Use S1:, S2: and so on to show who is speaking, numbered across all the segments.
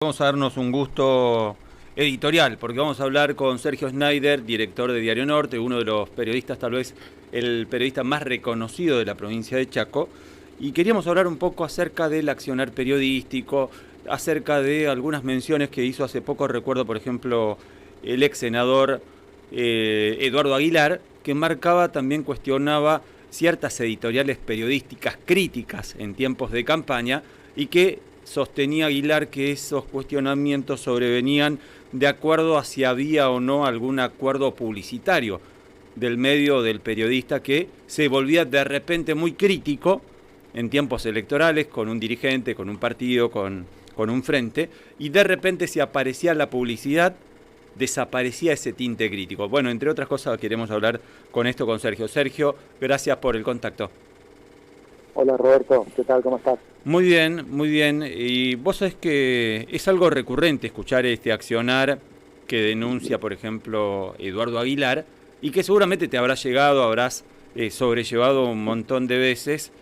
S1: Vamos a darnos un gusto editorial, porque vamos a hablar con Sergio Schneider, director de Diario Norte, uno de los periodistas, tal vez el periodista más reconocido de la provincia de Chaco, y queríamos hablar un poco acerca del accionar periodístico, acerca de algunas menciones que hizo hace poco, recuerdo por ejemplo el ex senador Eduardo Aguilar, que marcaba, también cuestionaba ciertas editoriales periodísticas críticas en tiempos de campaña y que sostenía Aguilar que esos cuestionamientos sobrevenían de acuerdo a si había o no algún acuerdo publicitario del medio o del periodista, que se volvía de repente muy crítico en tiempos electorales con un dirigente, con un partido, con un frente, y de repente si aparecía la publicidad desaparecía ese tinte crítico. Bueno, entre otras cosas queremos hablar con esto con Sergio. Sergio, gracias por el contacto.
S2: Hola Roberto, ¿qué tal? ¿Cómo estás?
S1: Muy bien, muy bien. Y vos sabés que es algo recurrente escuchar este accionar que denuncia, por ejemplo, Eduardo Aguilar, y que seguramente te habrá llegado, habrás sobrellevado un montón de veces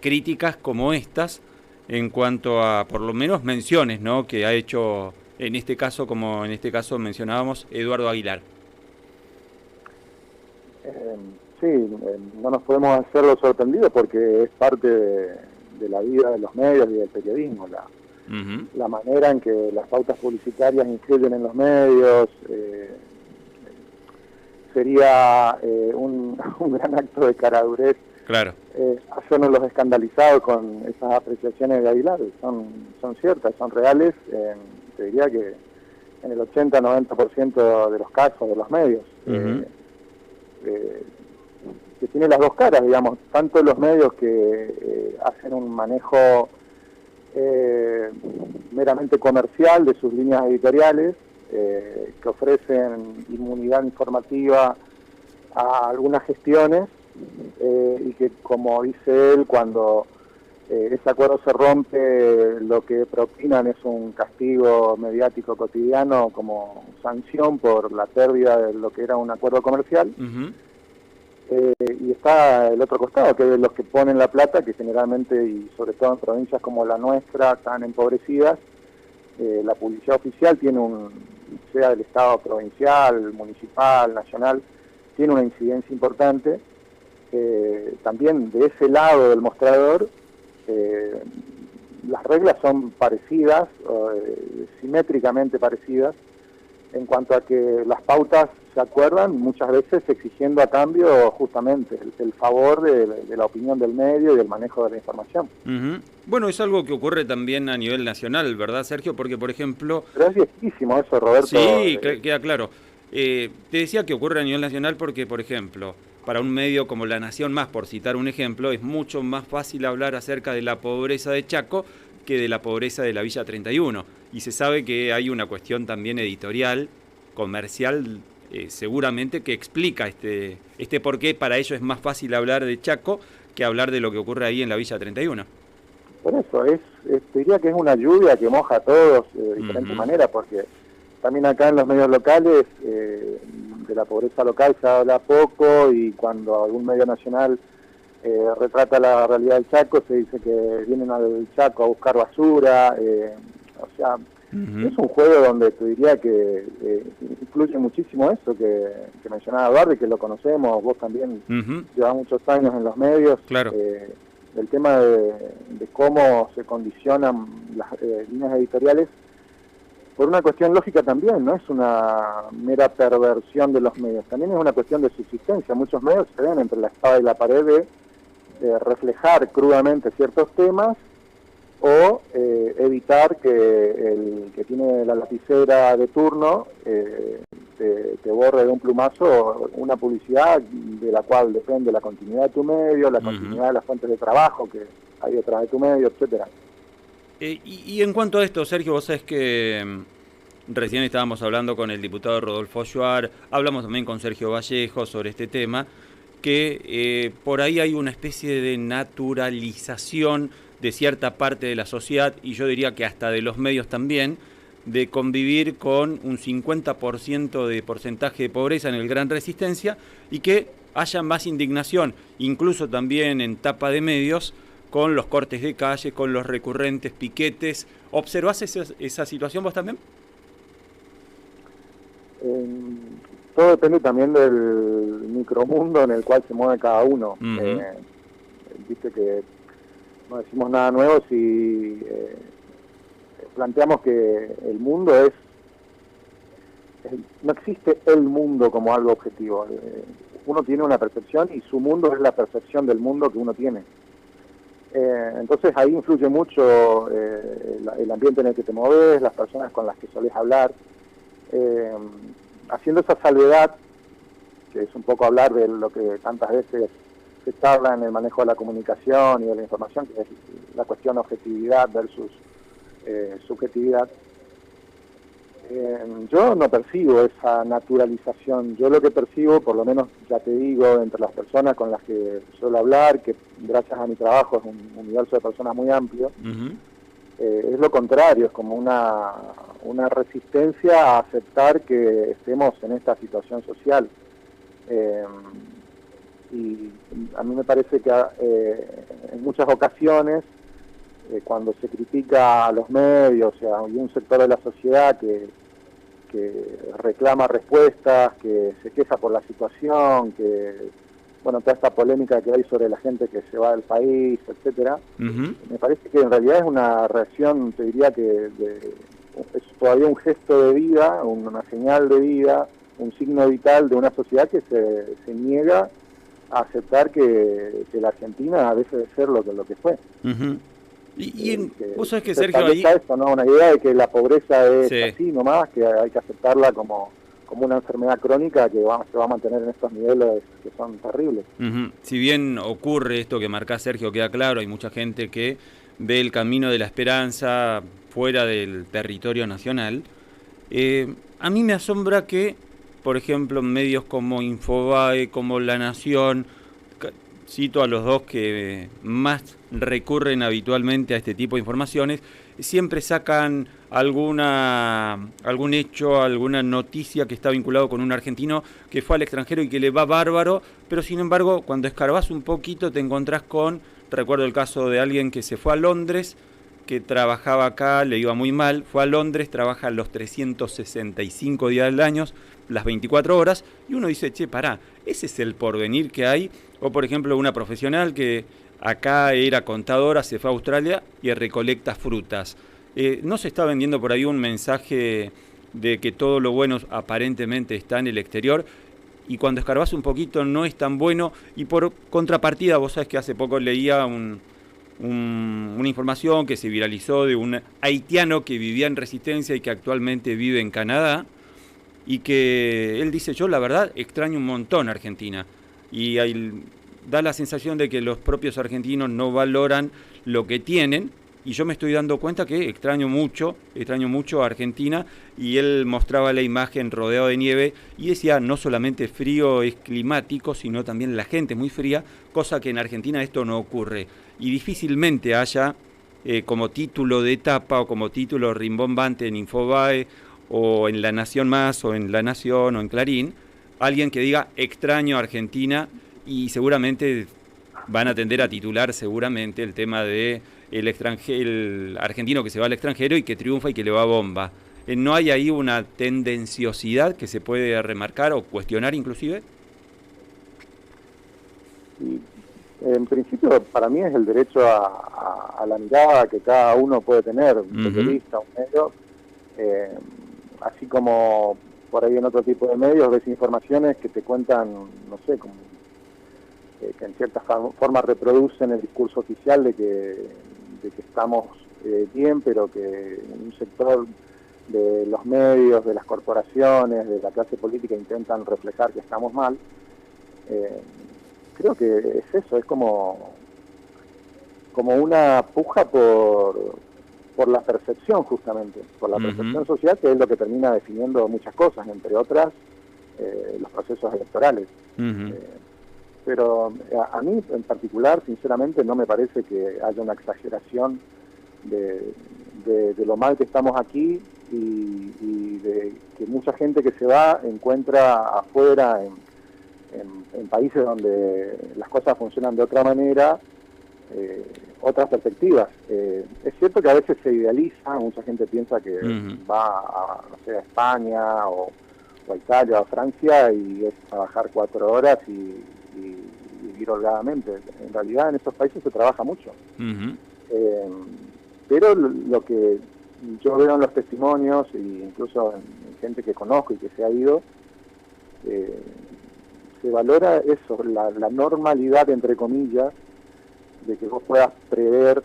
S1: críticas como estas en cuanto a, por lo menos, menciones, ¿no?, que ha hecho, en este caso, como en este caso mencionábamos, Eduardo Aguilar.
S2: Sí, no nos podemos hacer los sorprendidos porque es parte de la vida de los medios y del periodismo, la manera en que las pautas publicitarias influyen en los medios. Sería un gran acto de caradurez,
S1: claro,
S2: hacernos los escandalizados con esas apreciaciones de Aguilar. Son ciertas, son reales, te diría que en el 80-90% de los casos de los medios. Que tiene las dos caras, digamos, tanto los medios que hacen un manejo meramente comercial de sus líneas editoriales, que ofrecen inmunidad informativa a algunas gestiones, y que, como dice él, cuando ese acuerdo se rompe, lo que propinan es un castigo mediático cotidiano como sanción por la pérdida de lo que era un acuerdo comercial. Y está el otro costado, que es los que ponen la plata, que generalmente, y sobre todo en provincias como la nuestra, tan empobrecidas, la publicidad oficial tiene sea del Estado provincial, municipal, nacional, tiene una incidencia importante. También de ese lado del mostrador, las reglas son parecidas, simétricamente parecidas, en cuanto a que las pautas se acuerdan muchas veces exigiendo a cambio justamente el favor de la opinión del medio y del manejo de la información.
S1: Bueno, es algo que ocurre también a nivel nacional, ¿verdad, Sergio? Porque, por ejemplo...
S2: Pero es viejísimo eso, Roberto.
S1: Sí, queda claro. Te decía que ocurre a nivel nacional porque, por ejemplo, para un medio como La Nación Más, por citar un ejemplo, es mucho más fácil hablar acerca de la pobreza de Chaco que de la pobreza de la Villa 31. Y se sabe que hay una cuestión también editorial, comercial, seguramente, que explica este por qué para ellos es más fácil hablar de Chaco que hablar de lo que ocurre ahí en la Villa 31.
S2: Por eso, te diría que es una lluvia que moja a todos de diferentes maneras, porque también acá en los medios locales, de la pobreza local se habla poco, y cuando algún medio nacional retrata la realidad del Chaco, se dice que vienen al Chaco a buscar basura. O sea, es un juego donde te diría que influye muchísimo eso que mencionaba Eduardo, y que lo conocemos, vos también llevas muchos años en los medios.
S1: Claro.
S2: El tema de cómo se condicionan las líneas editoriales por una cuestión lógica también, no es una mera perversión de los medios, también es una cuestión de subsistencia. Muchos medios se ven entre la espada y la pared de reflejar crudamente ciertos temas, o evitar que el que tiene la lapicera de turno te borre de un plumazo una publicidad de la cual depende la continuidad de tu medio, la continuidad de las fuentes de trabajo que hay detrás de tu medio, etcétera.
S1: Y en cuanto a esto, Sergio, vos sabés que recién estábamos hablando con el diputado Rodolfo Schuar, hablamos también con Sergio Vallejo sobre este tema, que por ahí hay una especie de naturalización de cierta parte de la sociedad, y yo diría que hasta de los medios también, de convivir con un 50% de porcentaje de pobreza en el Gran Resistencia, y que haya más indignación, incluso también en tapa de medios, con los cortes de calle, con los recurrentes piquetes. ¿Observás esa situación vos también?
S2: Todo depende también del micromundo en el cual se mueve cada uno. Viste que no decimos nada nuevo si planteamos que el mundo no existe el mundo como algo objetivo. Uno tiene una percepción y su mundo es la percepción del mundo que uno tiene. Entonces ahí influye mucho el ambiente en el que te moves, las personas con las que solés hablar. Haciendo esa salvedad, que es un poco hablar de lo que tantas veces se habla en el manejo de la comunicación y de la información, que es la cuestión objetividad versus subjetividad. Yo no percibo esa naturalización. Yo lo que percibo, por lo menos ya te digo, entre las personas con las que suelo hablar, que gracias a mi trabajo es un universo de personas muy amplio, es lo contrario, es como una resistencia a aceptar que estemos en esta situación social. Y a mí me parece que en muchas ocasiones, cuando se critica a los medios y un sector de la sociedad que reclama respuestas, que se queja por la situación, bueno, toda esta polémica que hay sobre la gente que se va del país, etcétera, me parece que en realidad es una reacción, te diría que es todavía un gesto de vida, una señal de vida, un signo vital de una sociedad que se niega a aceptar que la Argentina deje de ser lo que fue.
S1: Vos sabés que Sergio ahí...
S2: Eso, ¿no? Una idea de que la pobreza es así nomás, que hay que aceptarla como una enfermedad crónica que se va a mantener en estos niveles que son terribles.
S1: Si bien ocurre esto que marcás, Sergio, queda claro, hay mucha gente que ve el camino de la esperanza fuera del territorio nacional. A mí me asombra que, por ejemplo, medios como Infobae, como La Nación, cito a los dos que más recurren habitualmente a este tipo de informaciones, siempre sacan algún hecho, alguna noticia que está vinculado con un argentino que fue al extranjero y que le va bárbaro, pero sin embargo, cuando escarbás un poquito te encontrás recuerdo el caso de alguien que se fue a Londres, que trabajaba acá, le iba muy mal, fue a Londres, trabaja los 365 días del año, las 24 horas, y uno dice, che, pará, ese es el porvenir que hay. O por ejemplo, una profesional que acá era contadora, se fue a Australia y recolecta frutas. ¿No se está vendiendo por ahí un mensaje de que todo lo bueno aparentemente está en el exterior? Y cuando escarbás un poquito no es tan bueno. Y por contrapartida, vos sabés que hace poco leía una información que se viralizó de un haitiano que vivía en Resistencia y que actualmente vive en Canadá, y que él dice, yo la verdad extraño un montón Argentina, y da la sensación de que los propios argentinos no valoran lo que tienen, y yo me estoy dando cuenta que extraño mucho a Argentina. Y él mostraba la imagen rodeado de nieve y decía, no solamente frío es climático, sino también la gente es muy fría, cosa que en Argentina esto no ocurre, y difícilmente haya como título de etapa o como título rimbombante en Infobae o en La Nación Más o en La Nación o en Clarín, alguien que diga extraño a Argentina. Y seguramente van a tender a titular seguramente el tema de el argentino que se va al extranjero y que triunfa y que le va bomba. ¿No hay ahí una tendenciosidad que se puede remarcar o cuestionar inclusive?
S2: Y, en principio, para mí es el derecho a la mirada que cada uno puede tener, un periodista, un medio, así como por ahí en otro tipo de medios ves informaciones que te cuentan, no sé, como que en cierta forma reproducen el discurso oficial de que estamos bien, pero que un sector de los medios, de las corporaciones, de la clase política intentan reflejar que estamos mal. Creo que es eso, es como una puja por la percepción, justamente, por la percepción social, que es lo que termina definiendo muchas cosas, entre otras los procesos electorales. Pero a mí en particular, sinceramente, no me parece que haya una exageración de lo mal que estamos aquí y de que mucha gente que se va encuentra afuera en países donde las cosas funcionan de otra manera, otras perspectivas. Es cierto que a veces se idealiza, mucha gente piensa que va a, no sé, a España o a Italia o a Francia y es trabajar 4 horas y vivir holgadamente. En realidad en estos países se trabaja mucho. Pero lo que yo veo en los testimonios, e incluso en gente que conozco y que se ha ido, se valora eso, la normalidad, entre comillas, de que vos puedas prever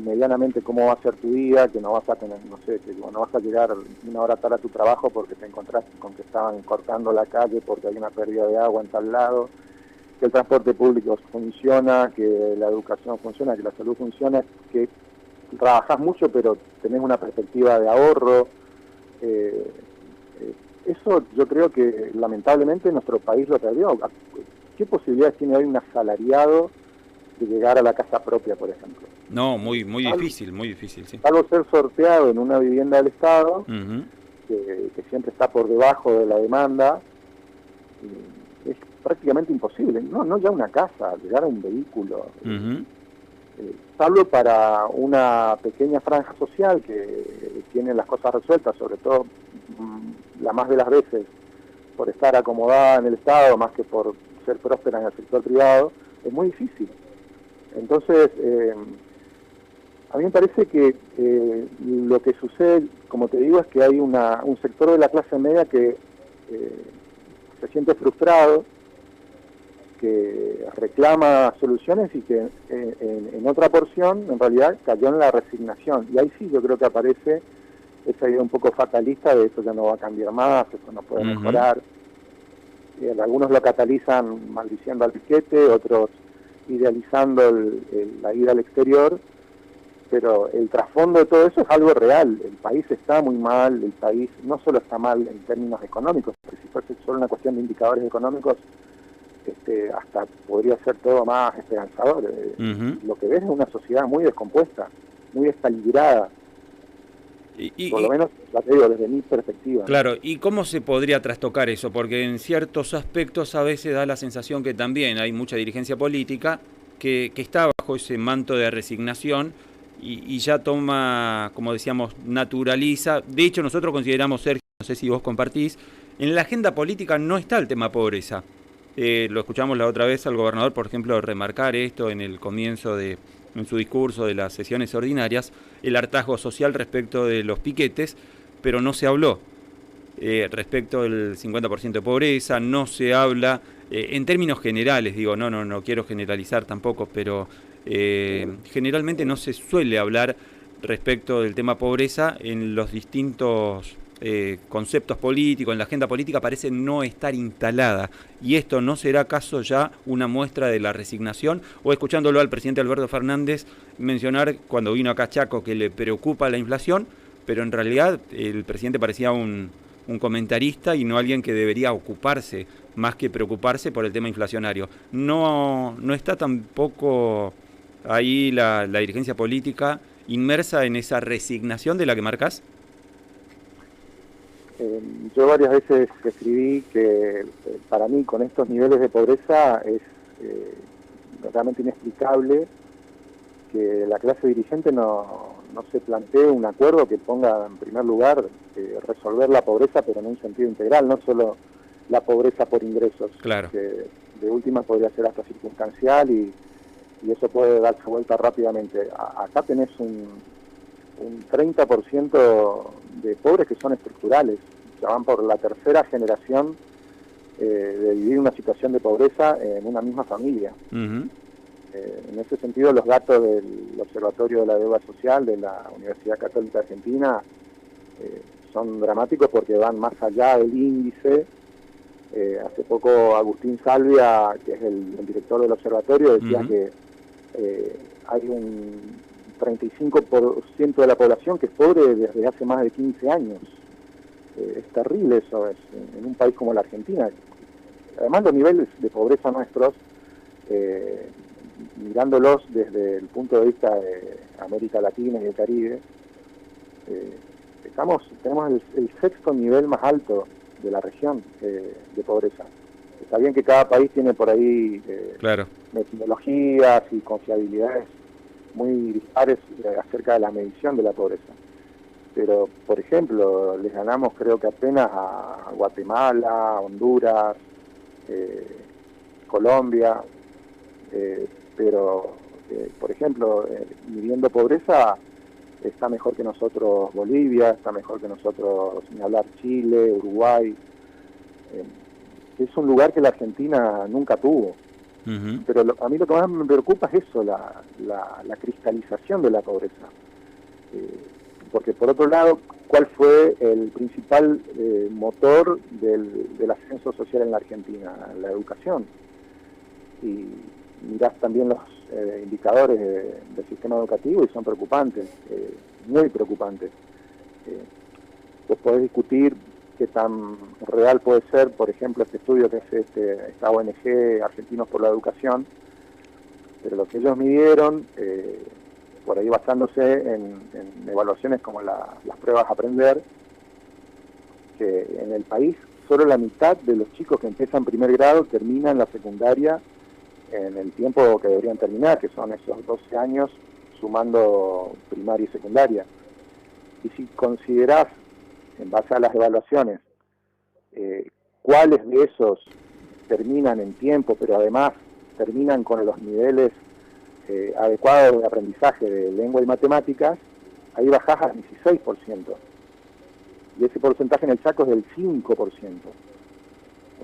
S2: medianamente cómo va a ser tu día, que no vas a tener, no sé, que no vas a llegar 1 hora tarde a tu trabajo porque te encontraste con que estaban cortando la calle porque hay una pérdida de agua en tal lado, que el transporte público funciona, que la educación funciona, que la salud funciona, que trabajás mucho pero tenés una perspectiva de ahorro. Eso yo creo que lamentablemente nuestro país lo perdió. ¿Qué posibilidades tiene hoy un asalariado de llegar a la casa propia, por ejemplo?
S1: No, muy difícil, sí.
S2: Salvo ser sorteado en una vivienda del Estado, que siempre está por debajo de la demanda, es prácticamente imposible. No ya una casa, llegar a un vehículo. Salvo para una pequeña franja social que tiene las cosas resueltas, sobre todo la más de las veces por estar acomodada en el Estado más que por ser próspera en el sector privado, es muy difícil. Entonces, a mí me parece que lo que sucede, como te digo, es que hay un sector de la clase media que se siente frustrado, que reclama soluciones y que en otra porción, en realidad, cayó en la resignación. Y ahí sí yo creo que aparece esa idea un poco fatalista de eso ya no va a cambiar más, eso no puede mejorar. Algunos lo catalizan maldiciendo al piquete, otros idealizando la ida al exterior, pero el trasfondo de todo eso es algo real. El país está muy mal, el país no solo está mal en términos económicos, porque si fuese solo una cuestión de indicadores económicos, hasta podría ser todo más esperanzador. Lo que ves es una sociedad muy descompuesta, muy descalibrada. Por lo menos, ya te digo, desde mi perspectiva.
S1: Claro, ¿y cómo se podría trastocar eso? Porque en ciertos aspectos a veces da la sensación que también hay mucha dirigencia política que está bajo ese manto de resignación y ya toma, como decíamos, naturaliza. De hecho, nosotros consideramos, Sergio, no sé si vos compartís, en la agenda política no está el tema pobreza. Lo escuchamos la otra vez al gobernador, por ejemplo, remarcar esto en el comienzo en su discurso de las sesiones ordinarias, el hartazgo social respecto de los piquetes, pero no se habló respecto del 50% de pobreza, no se habla en términos generales, digo, no quiero generalizar tampoco, pero generalmente no se suele hablar respecto del tema pobreza en los distintos conceptos políticos, en la agenda política parece no estar instalada. ¿Y esto no será acaso ya una muestra de la resignación? O escuchándolo al presidente Alberto Fernández mencionar cuando vino acá a Chaco que le preocupa la inflación, pero en realidad el presidente parecía un comentarista y no alguien que debería ocuparse más que preocuparse por el tema inflacionario. ¿No está tampoco ahí la dirigencia política inmersa en esa resignación de la que marcás?
S2: Yo varias veces escribí que para mí con estos niveles de pobreza es realmente inexplicable que la clase dirigente no se plantee un acuerdo que ponga en primer lugar resolver la pobreza, pero en un sentido integral, no solo la pobreza por ingresos,
S1: claro, que
S2: de última podría ser hasta circunstancial y eso puede darse vuelta rápidamente. Acá tenés un 30% de pobres que son estructurales, que van por la tercera generación de vivir una situación de pobreza en una misma familia. En ese sentido, los datos del Observatorio de la Deuda Social de la Universidad Católica Argentina son dramáticos porque van más allá del índice. Hace poco Agustín Salvia, que es el director del observatorio, decía que hay un 35% de la población que es pobre desde hace más de 15 años. Es terrible eso, en un país como la Argentina. Además, los niveles de pobreza nuestros, mirándolos desde el punto de vista de América Latina y el Caribe, tenemos el 6º nivel más alto de la región de pobreza. Está bien que cada país tiene por ahí
S1: Claro.
S2: metodologías y confiabilidades muy dispares acerca de la medición de la pobreza. Pero, por ejemplo, les ganamos creo que apenas a Guatemala, Honduras, Colombia, pero, por ejemplo, midiendo pobreza, está mejor que nosotros Bolivia, está mejor que nosotros, ni hablar, Chile, Uruguay. Es un lugar que la Argentina nunca tuvo. Pero a mí lo que más me preocupa es eso, la cristalización de la pobreza. Porque por otro lado, ¿cuál fue el principal motor del ascenso social en la Argentina? La educación. Y mirás también los indicadores del sistema educativo y son preocupantes, muy preocupantes. Vos podés discutir qué tan real puede ser, por ejemplo, este estudio que hace esta ONG Argentinos por la Educación, pero lo que ellos midieron, por ahí basándose en evaluaciones como las pruebas Aprender, que en el país solo la mitad de los chicos que empiezan primer grado terminan la secundaria en el tiempo que deberían terminar, que son esos 12 años sumando primaria y secundaria. Y si considerás, en base a las evaluaciones, cuáles de esos terminan en tiempo, pero además terminan con los niveles adecuados de aprendizaje de lengua y matemáticas, ahí bajás al 16%. Y ese porcentaje en el Chaco es del 5%.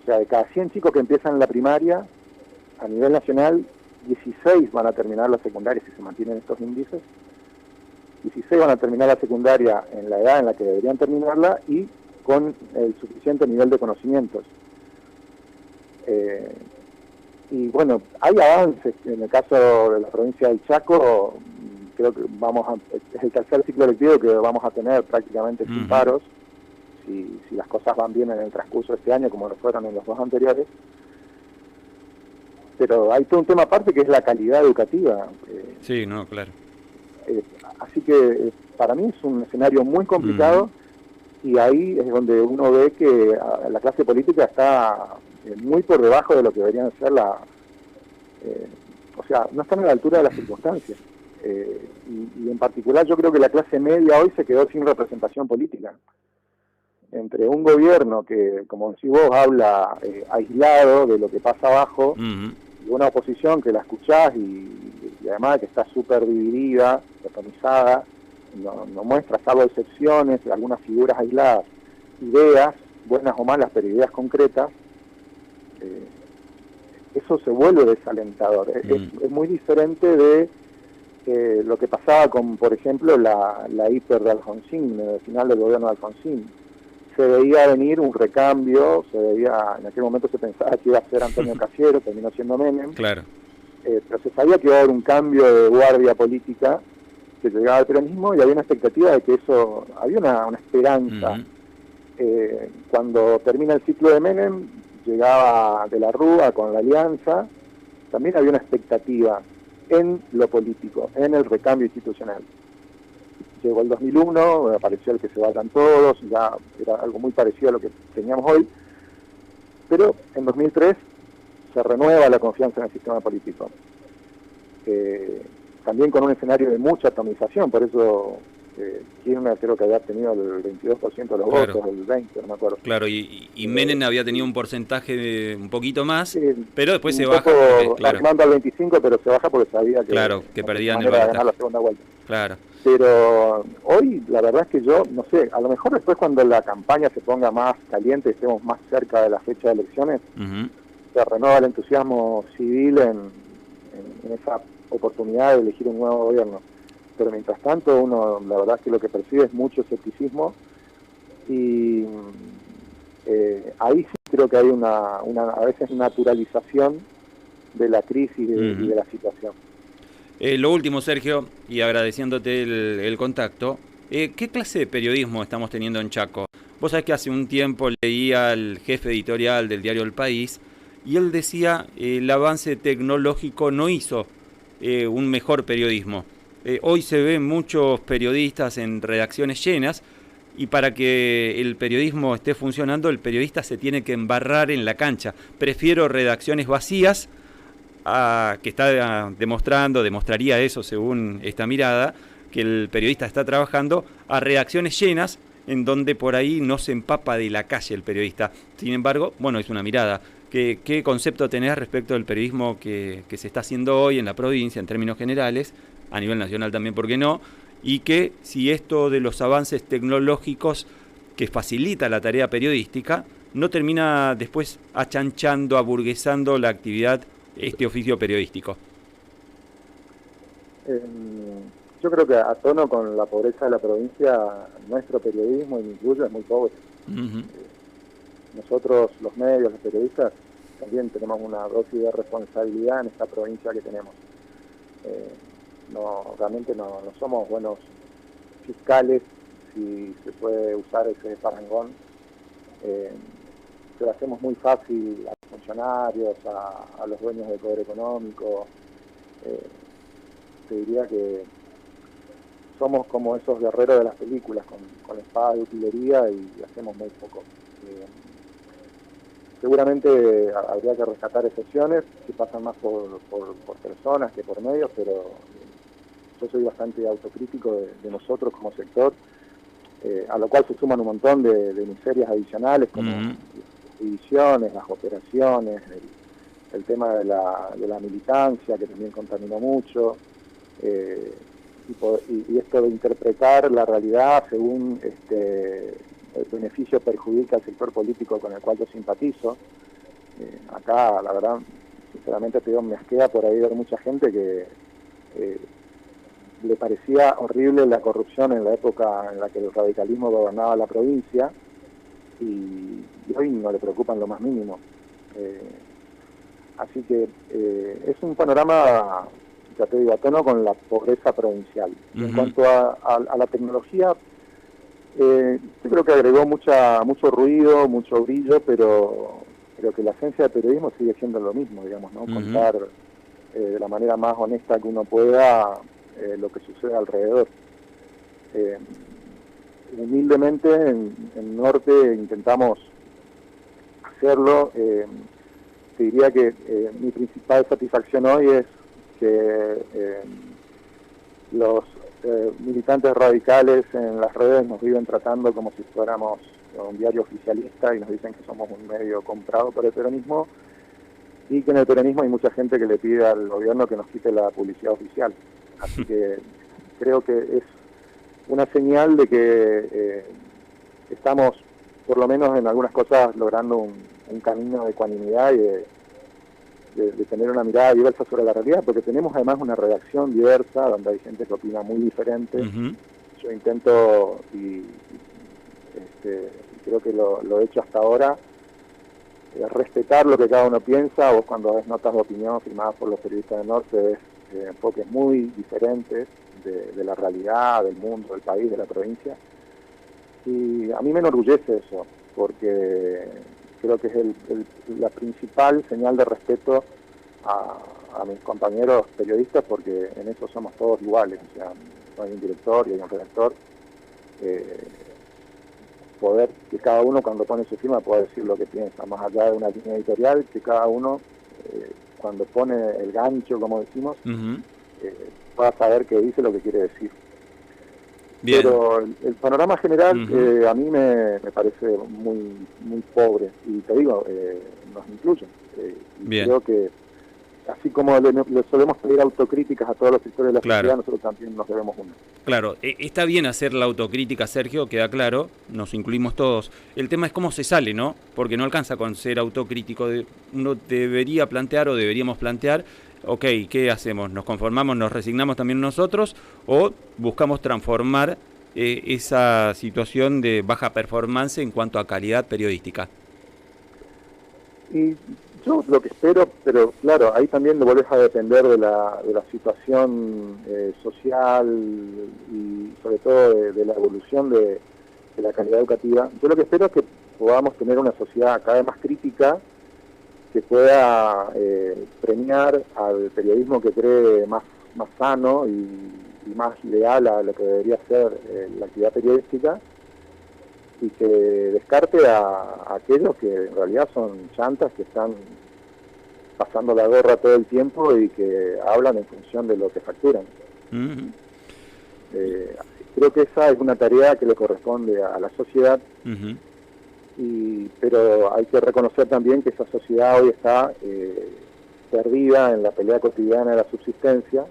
S2: O sea, de cada 100 chicos que empiezan la primaria, a nivel nacional, 16 van a terminar la secundaria si se mantienen estos índices. 16 van a terminar la secundaria en la edad en la que deberían terminarla y con el suficiente nivel de conocimientos. Y bueno, hay avances. En el caso de la provincia del Chaco, creo que es el tercer ciclo lectivo que vamos a tener prácticamente sin paros, si las cosas van bien en el transcurso de este año, como lo fueron en los dos anteriores. Pero hay todo un tema aparte que es la calidad educativa.
S1: Sí, no, claro.
S2: Así que para mí es un escenario muy complicado y ahí es donde uno ve que la clase política está muy por debajo de lo que deberían ser o sea, no están a la altura de las circunstancias. Y en particular yo creo que la clase media hoy se quedó sin representación política. Entre un gobierno que, como decís vos, habla aislado de lo que pasa abajo, y una oposición que la escuchás y además que está súper dividida, atomizada, no muestra, salvo excepciones, algunas figuras aisladas, ideas, buenas o malas, pero ideas concretas, eso se vuelve desalentador. Es muy diferente de lo que pasaba con, por ejemplo, la hiper de Alfonsín, el final del gobierno de Alfonsín. Se veía venir un recambio, en aquel momento se pensaba que iba a ser Antonio Cafiero, terminó siendo Menem,
S1: claro.
S2: Pero se sabía que iba a haber un cambio de guardia política que llegaba al peronismo y había una expectativa de que eso, había una esperanza. Cuando termina el ciclo de Menem, llegaba de la Rúa con la Alianza, también había una expectativa en lo político, en el recambio institucional. Llegó el 2001, apareció el que se vayan todos, ya era algo muy parecido a lo que teníamos hoy, pero en 2003 se renueva la confianza en el sistema político. También con un escenario de mucha atomización, por eso Kirchner creo que había tenido el 22% de los votos, el 20%, no me acuerdo.
S1: Claro, y Menem había tenido un porcentaje de un poquito más, pero después se
S2: baja. Claro. Armando al 25%, pero se baja porque sabía que,
S1: que perdían
S2: el ganar la segunda vuelta.
S1: Claro.
S2: Pero hoy la verdad es que yo, no sé, a lo mejor después cuando la campaña se ponga más caliente, estemos más cerca de la fecha de elecciones, se renueva el entusiasmo civil en esa oportunidad de elegir un nuevo gobierno. Pero mientras tanto uno, la verdad es que lo que percibe es mucho escepticismo y ahí sí creo que hay una a veces naturalización de la crisis y de la situación.
S1: Lo último, Sergio, y agradeciéndote el contacto, ¿qué clase de periodismo estamos teniendo en Chaco? Vos sabés que hace un tiempo leía al jefe editorial del diario El País y él decía el avance tecnológico no hizo un mejor periodismo. Hoy se ven muchos periodistas en redacciones llenas y para que el periodismo esté funcionando, el periodista se tiene que embarrar en la cancha. Prefiero redacciones vacías, que está demostraría eso según esta mirada, que el periodista está trabajando, a redacciones llenas, en donde por ahí no se empapa de la calle el periodista. Sin embargo, bueno, es una mirada. ¿Qué concepto tenés respecto del periodismo que se está haciendo hoy en la provincia, en términos generales, a nivel nacional también, por qué no? Y que si esto de los avances tecnológicos que facilita la tarea periodística, no termina después achanchando, aburguesando la actividad, este oficio periodístico.
S2: Yo creo que a tono con la pobreza de la provincia, nuestro periodismo, y me incluyo, es muy pobre. Nosotros, los medios, los periodistas, también tenemos una dosis de responsabilidad en esta provincia que tenemos. Realmente no somos buenos fiscales, si se puede usar ese parangón. Se lo hacemos muy fácil a los funcionarios, a los dueños del poder económico. Te diría que somos como esos guerreros de las películas, con espadas de utilería, y hacemos muy poco. Seguramente habría que rescatar excepciones que pasan más por personas que por medios, pero yo soy bastante autocrítico de nosotros como sector, a lo cual se suman un montón de miserias adicionales, como las divisiones, las operaciones, el tema de la militancia, que también contaminó mucho, y esto de interpretar la realidad según el beneficio perjudica al sector político con el cual yo simpatizo. Acá, la verdad, sinceramente te digo, me asquea por ahí ver mucha gente que le parecía horrible la corrupción en la época en la que el radicalismo gobernaba la provincia, y hoy no le preocupan lo más mínimo. Así que es un panorama, ya te digo, a tono con la pobreza provincial. En cuanto a la tecnología, yo creo que agregó mucho ruido, mucho brillo, pero creo que la esencia del periodismo sigue siendo lo mismo, digamos, ¿no? Contar de la manera más honesta que uno pueda lo que sucede alrededor. Humildemente en Norte intentamos hacerlo. Te diría que mi principal satisfacción hoy es que los militantes radicales en las redes nos viven tratando como si fuéramos un diario oficialista, y nos dicen que somos un medio comprado por el peronismo, y que en el peronismo hay mucha gente que le pide al gobierno que nos quite la publicidad oficial. Así que creo que es una señal de que estamos, por lo menos en algunas cosas, logrando un camino de ecuanimidad y de tener una mirada diversa sobre la realidad, porque tenemos además una redacción diversa, donde hay gente que opina muy diferente. Yo intento, y creo que lo he hecho hasta ahora, respetar lo que cada uno piensa. Vos, cuando ves notas de opinión firmadas por los periodistas del norte, ves enfoques muy diferentes de la realidad, del mundo, del país, de la provincia, y a mí me enorgullece eso, porque creo que es la principal señal de respeto a mis compañeros periodistas, porque en eso somos todos iguales. O sea, no hay un director y hay un redactor. Poder que cada uno, cuando pone su firma, pueda decir lo que piensa, más allá de una línea editorial, que cada uno, cuando pone el gancho, como decimos, pueda saber que dice lo que quiere decir. Bien. Pero el panorama general a mí me parece muy pobre, y te digo, nos incluye. Y creo que, así como le solemos pedir autocríticas a todos los sectores de la sociedad, nosotros también nos debemos una.
S1: Claro, está bien hacer la autocrítica, Sergio, queda claro, nos incluimos todos. El tema es cómo se sale, ¿no? Porque no alcanza con ser autocrítico. Uno debería plantear, o deberíamos plantear, ok, ¿qué hacemos? ¿Nos conformamos, nos resignamos también nosotros, o buscamos transformar esa situación de baja performance en cuanto a calidad periodística?
S2: Y yo lo que espero, pero claro, ahí también lo volvés a depender de la situación social, y sobre todo de la evolución de la calidad educativa. Yo lo que espero es que podamos tener una sociedad cada vez más crítica, que pueda premiar al periodismo que cree más sano y más leal a lo que debería ser la actividad periodística, y que descarte a aquellos que en realidad son chantas que están pasando la gorra todo el tiempo y que hablan en función de lo que facturan.
S1: Uh-huh.
S2: Creo que esa es una tarea que le corresponde a la sociedad,
S1: Uh-huh.
S2: pero hay que reconocer también que esa sociedad hoy está perdida en la pelea cotidiana de la subsistencia,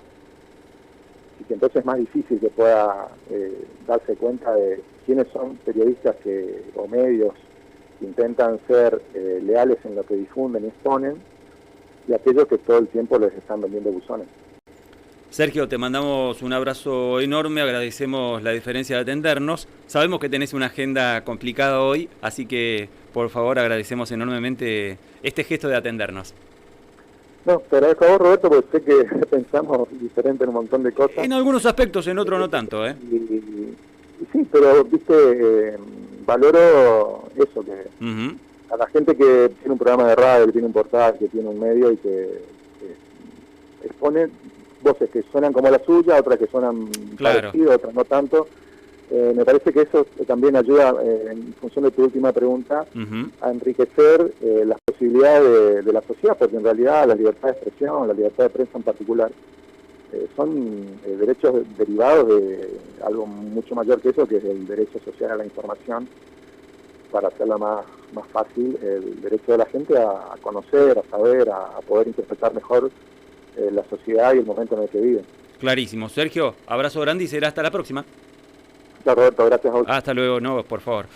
S2: y que entonces es más difícil que pueda darse cuenta de quiénes son periodistas o medios que intentan ser leales en lo que difunden y exponen, y aquellos que todo el tiempo les están vendiendo buzones.
S1: Sergio, te mandamos un abrazo enorme, agradecemos la diferencia de atendernos. Sabemos que tenés una agenda complicada hoy, así que por favor agradecemos enormemente este gesto de atendernos.
S2: No, te agradezco a vos, Roberto, porque sé que pensamos diferente en un montón de cosas.
S1: En algunos aspectos, en otros no tanto, ¿eh?
S2: Y sí, pero, viste, valoro eso, que
S1: Uh-huh.
S2: a la gente que tiene un programa de radio, que tiene un portal, que tiene un medio y que expone voces que suenan como la suya, otras que suenan parecidas, otras no tanto. Me parece que eso también ayuda, en función de tu última pregunta,
S1: Uh-huh.
S2: a enriquecer las posibilidades de la sociedad, porque en realidad la libertad de expresión, la libertad de prensa en particular, son derechos derivados de algo mucho mayor que eso, que es el derecho social a la información, para hacerla más fácil, el derecho de la gente a conocer, a saber, a poder interpretar mejor la sociedad y el momento en el que vive.
S1: Clarísimo. Sergio, abrazo grande y será hasta la próxima.
S2: Chao, Roberto, gracias a vos.
S1: Hasta luego, no, por favor.